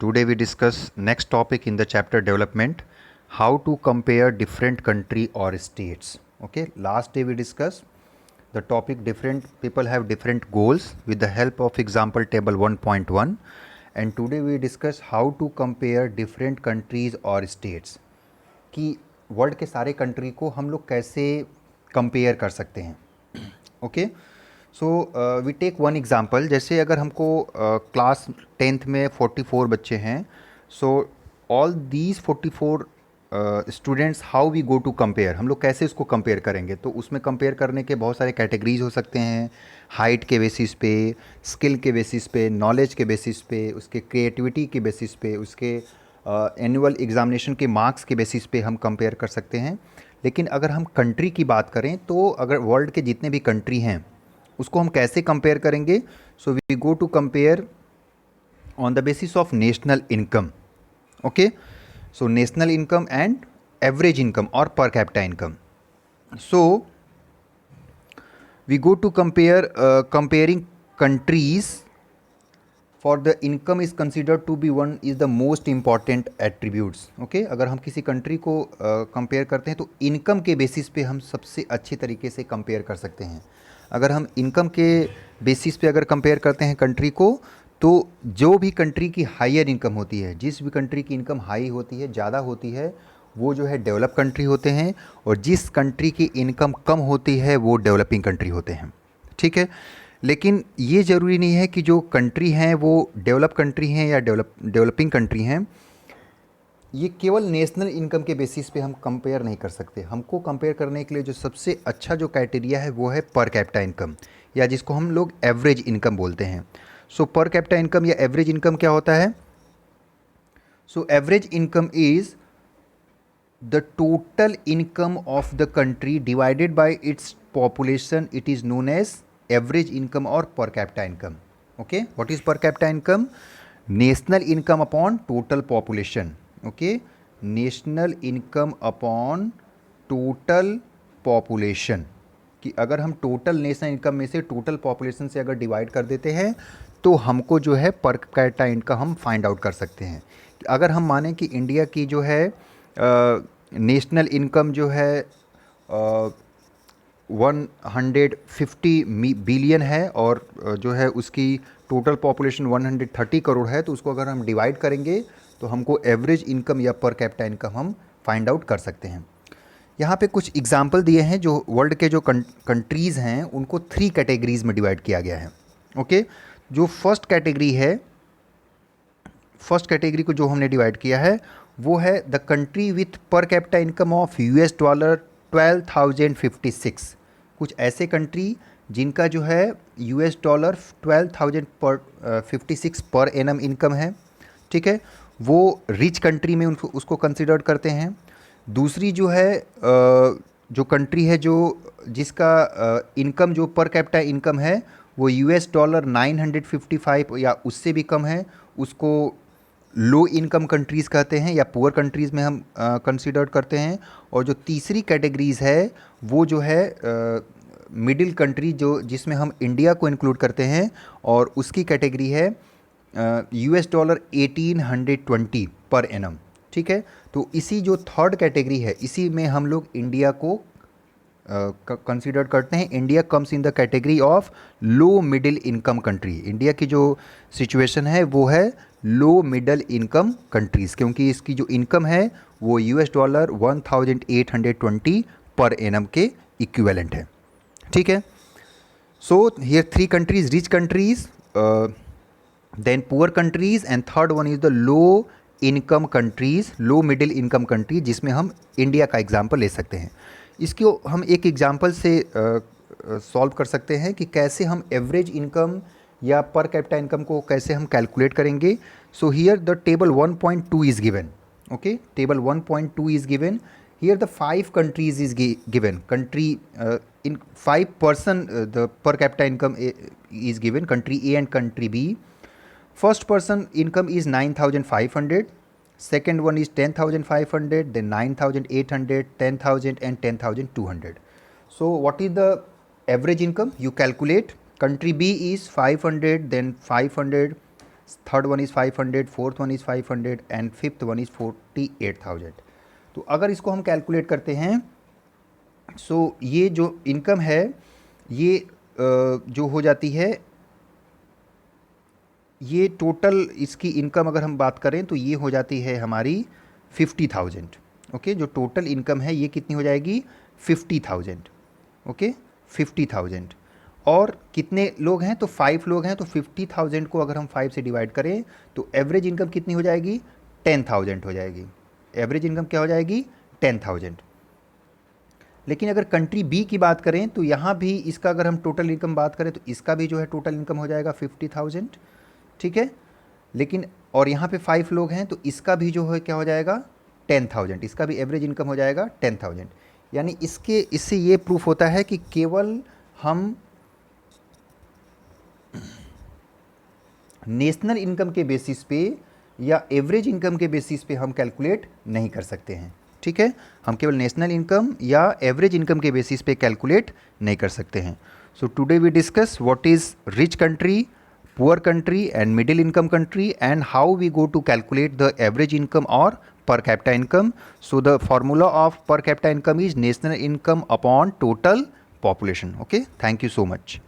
Today we discuss next topic in the chapter development, how to compare different country or states. Okay, last day we discussed the topic different people have different goals with the help of example table 1.1, and today we discuss how to compare different countries or states कि world के सारे country को हम लोग कैसे compare कर सकते हैं. Okay, so we take one example. जैसे अगर हमको क्लास टेंथ में 44 बच्चे हैं, so all these 44 students, how we go to compare, हम लोग कैसे इसको कंपेयर करेंगे. तो उसमें कंपेयर करने के बहुत सारे कैटेगरीज हो सकते हैं. हाइट के बेसिस पे, स्किल के बेसिस पे, नॉलेज के बेसिस पे, उसके क्रिएटिविटी के बेसिस पे, उसके एनुअल एग्जामिनेशन के मार्क्स के बेसिस पे हम कंपेयर कर सकते हैं. लेकिन अगर हम कंट्री की बात करें तो अगर वर्ल्ड के जितने भी कंट्री हैं उसको हम कैसे कंपेयर करेंगे. So we go to compare on the basis of national income. Okay, so national income and average income और per capita income. So we go to comparing countries for the income is considered to be one is the most important attributes. Okay, अगर हम किसी country को compare करते हैं तो income के basis पे हम सबसे अच्छे तरीके से कंपेयर कर सकते हैं. अगर हम इनकम के बेसिस पे अगर कंपेयर करते हैं कंट्री को, तो जो भी कंट्री की हायर इनकम होती है, जिस भी कंट्री की इनकम हाई होती है, ज़्यादा होती है, वो जो है डेवलप कंट्री होते हैं. और जिस कंट्री की इनकम कम होती है वो डेवलपिंग कंट्री होते हैं. ठीक है, लेकिन ये ज़रूरी नहीं है कि जो कंट्री हैं वो डेवलप कंट्री हैं या डेवलपिंग कंट्री हैं. ये केवल नेशनल इनकम के बेसिस पे हम कंपेयर नहीं कर सकते. हमको कंपेयर करने के लिए जो सबसे अच्छा जो क्राइटेरिया है वो है पर कैपिटा इनकम, या जिसको हम लोग एवरेज इनकम बोलते हैं. सो पर कैपिटा इनकम या एवरेज इनकम क्या होता है? So average income is the total income of the country divided by its population. It is known as average income or per capita income. Okay, what is per capita income? National income upon total population. Okay, national income upon total population. कि अगर हम total national income में से total population से अगर divide कर देते हैं तो हमको जो है पर कैपिटा इनकम हम फाइंड आउट कर सकते हैं. अगर हम माने कि इंडिया की जो है नेशनल इनकम जो है 150 बिलियन है और जो है उसकी टोटल पॉपुलेशन 130 करोड़ है, तो उसको अगर हम डिवाइड करेंगे तो हमको एवरेज इनकम या पर कैपिटा इनकम हम फाइंड आउट कर सकते हैं. यहाँ पे कुछ एग्जाम्पल दिए हैं. जो वर्ल्ड के जो कंट्रीज़ हैं उनको 3 कैटेगरीज में डिवाइड किया गया है. ओके, जो फर्स्ट कैटेगरी को जो हमने डिवाइड किया है वो है द कंट्री विथ पर कैपिटा इनकम ऑफ $12,056. कुछ ऐसे कंट्री जिनका जो है $12,056 पर एनम इनकम है. ठीक है, वो रिच कंट्री में उनको उसको कंसिडर करते हैं. दूसरी जो है जो कंट्री है जो जिसका इनकम जो पर कैपिटा इनकम है वो $955 या उससे भी कम है, उसको लो इनकम कंट्रीज़ कहते हैं या पुअर कंट्रीज़ में हम कंसीडर करते हैं. और जो तीसरी कैटेगरीज़ है वो जो है मिडिल कंट्री, जो जिसमें हम इंडिया को इंक्लूड करते हैं, और उसकी कैटेगरी है $1820 पर एनम. ठीक है, तो इसी जो थर्ड कैटेगरी है इसी में हम लोग इंडिया को कंसीडर करते हैं. India comes in the category of low middle income country. India की जो सिचुएशन है वो है लो मिडल इनकम कंट्रीज़, क्योंकि इसकी जो इनकम है वो $1820 पर एनम के इक्विवेलेंट है. ठीक है, so here 3 countries, rich countries, then poor countries, and third one is the low income countries, low middle income country, जिसमें हम इंडिया का एग्जाम्पल ले सकते हैं. इसको हम एक एग्जाम्पल से सॉल्व कर सकते हैं कि कैसे हम एवरेज इनकम या पर कैपिटा इनकम को कैसे हम कैलकुलेट करेंगे. So here the table 1.2 is given. Okay, table 1.2 is given. Here the 5 countries is given. Country in 5 person the per capita income is given, country A and country B. First person income is 9,500, second one is 10,500, then 9,800, 10,000 and 10,200. So what is the average income? You calculate. Country B is 500, then 500, third one is 500, fourth one is 500 and fifth one is 48,000। तो अगर इसको हम calculate करते हैं, सो ये जो income है ये जो हो जाती है, ये टोटल इसकी इनकम अगर हम बात करें तो ये हो जाती है हमारी 50,000। ओके, जो टोटल इनकम है ये कितनी हो जाएगी? 50,000। ओके, 50,000। और कितने लोग हैं? तो 5 लोग हैं। तो 50,000 को अगर हम 5 से डिवाइड करें तो एवरेज इनकम कितनी हो जाएगी? 10,000 हो जाएगी। एवरेज इनकम क्या हो जाएगी? 10,000। लेकिन अगर कंट्री बी की बात करें तो यहाँ भी इसका अगर हम टोटल इनकम बात करें तो इसका भी जो है टोटल इनकम हो जाएगा 50,000। ठीक है, लेकिन और यहाँ पे 5 लोग हैं तो इसका भी जो है क्या हो जाएगा? 10,000। इसका भी एवरेज इनकम हो जाएगा 10,000। यानी इससे ये प्रूफ होता है कि केवल हम नेशनल इनकम के बेसिस पे या एवरेज इनकम के बेसिस पे हम कैलकुलेट नहीं कर सकते हैं। ठीक है, हम केवल नेशनल इनकम या एवरेज इनकम के बेसिस पे कैलकुलेट नहीं कर सकते हैं। So today we discuss what is rich country, poor country and middle income country, and how we go to calculate the average income or per capita income. So the formula of per capita income is national income upon total population. Okay, thank you so much.